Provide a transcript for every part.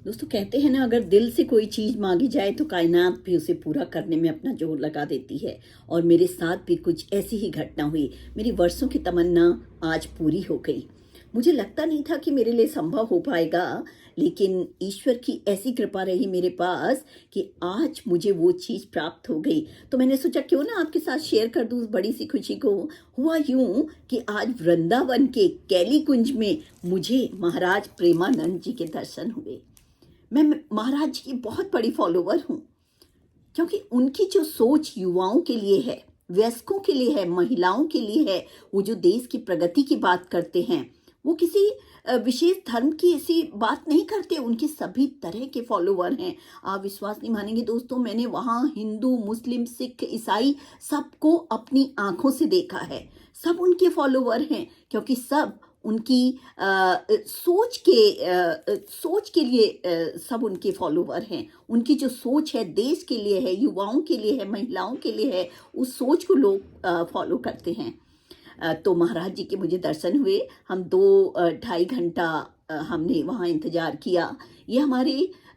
दोस्तों कहते हैं ना, अगर दिल से कोई चीज मांगी जाए तो कायनात भी उसे पूरा करने में अपना जोर लगा देती है। और मेरे साथ भी कुछ ऐसी ही घटना हुई। मेरी वर्षों की तमन्ना आज पूरी हो गई। मुझे लगता नहीं था कि मेरे लिए संभव हो पाएगा, लेकिन ईश्वर की ऐसी कृपा रही मेरे पास कि आज मुझे वो चीज प्राप्त हो गई। तो मैंने सोचा क्यों ना आपके साथ शेयर कर दूं उस बड़ी सी खुशी को। हुआ यूं कि आज वृंदावन के कैली कुंज में मुझे महाराज प्रेमानंद जी के दर्शन हुए। मैं महाराज जी की बहुत बड़ी फॉलोवर हूँ, क्योंकि उनकी जो सोच युवाओं के लिए है, वयस्कों के लिए है, महिलाओं के लिए है। वो जो देश की प्रगति की बात करते हैं, वो किसी विशेष धर्म की ऐसी बात नहीं करते। उनके सभी तरह के फॉलोवर हैं। आप विश्वास नहीं मानेंगे दोस्तों, मैंने वहाँ हिंदू, मुस्लिम, सिख, ईसाई सबको अपनी आंखों से देखा है। सब उनके फॉलोवर हैं, क्योंकि सब उनकी सोच के लिए सब उनके फॉलोवर हैं। उनकी जो सोच है देश के लिए है, युवाओं के लिए है, महिलाओं के लिए है, उस सोच को लोग फॉलो करते हैं। तो महाराज जी के मुझे दर्शन हुए। हम 2 ढाई घंटा हमने वहाँ इंतजार किया। ये हमारे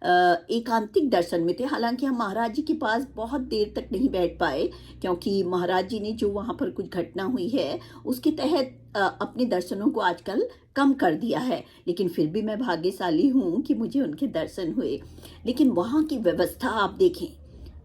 एकांतिक दर्शन में थे। हालांकि हम महाराज जी के पास बहुत देर तक नहीं बैठ पाए, क्योंकि महाराज जी ने जो वहाँ पर कुछ घटना हुई है उसके तहत अपने दर्शनों को आजकल कम कर दिया है। लेकिन फिर भी मैं भाग्यशाली हूँ कि मुझे उनके दर्शन हुए। लेकिन वहाँ की व्यवस्था आप देखें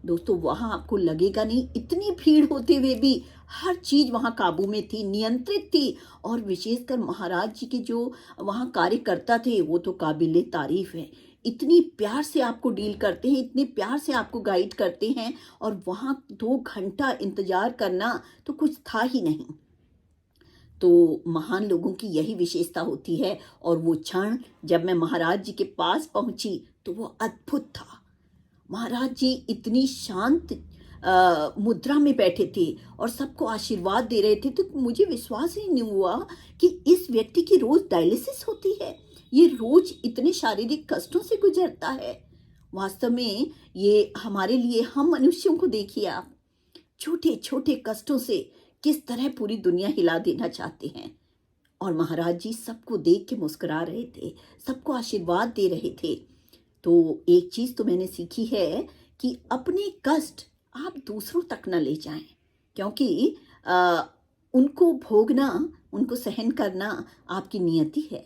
दोस्तों, वहाँ आपको लगेगा नहीं, इतनी भीड़ होते हुए भी हर चीज वहाँ काबू में थी, नियंत्रित थी। और विशेषकर महाराज जी के जो वहाँ कार्यकर्ता थे वो तो काबिले तारीफ है। इतनी प्यार से आपको डील करते हैं, इतने प्यार से आपको गाइड करते हैं। और वहाँ 2 घंटा इंतजार करना तो कुछ था ही नहीं। तो महान लोगों की यही विशेषता होती है। और वो क्षण जब मैं महाराज जी के पास पहुंची तो वो अद्भुत था। महाराज जी इतनी शांत मुद्रा में बैठे थे और सबको आशीर्वाद दे रहे थे। तो मुझे विश्वास ही नहीं हुआ कि इस व्यक्ति की रोज डायलिसिस होती है, ये रोज इतने शारीरिक कष्टों से गुजरता है। वास्तव में ये हमारे लिए, हम मनुष्यों को देखिए आप, छोटे छोटे कष्टों से किस तरह पूरी दुनिया हिला देना चाहते हैं। और महाराज जी सबको देख के मुस्कुरा रहे थे, सबको आशीर्वाद दे रहे थे। तो एक चीज तो मैंने सीखी है कि अपने कष्ट आप दूसरों तक न ले जाएं, क्योंकि उनको भोगना, उनको सहन करना आपकी नियति है।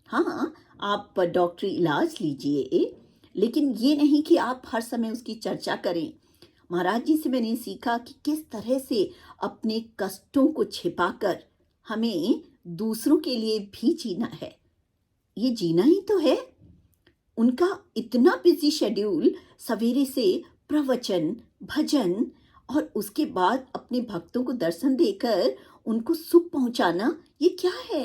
हाँ, आप डॉक्टरी इलाज लीजिए, लेकिन ये नहीं कि आप हर समय उसकी चर्चा करें। महाराज जी से मैंने सीखा कि किस तरह से अपने कष्टों को छिपाकर हमें दूसरों के लिए भी जीना है। ये जीना ही तो है। उनका इतना बिजी शेड्यूल, सवेरे से प्रवचन, भजन और उसके बाद अपने भक्तों को दर्शन देकर उनको सुख पहुंचाना, ये क्या है।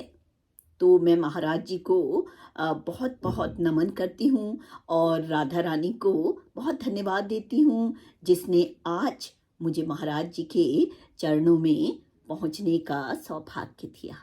तो मैं महाराज जी को बहुत बहुत नमन करती हूँ और राधा रानी को बहुत धन्यवाद देती हूँ, जिसने आज मुझे महाराज जी के चरणों में पहुँचने का सौभाग्य दिया।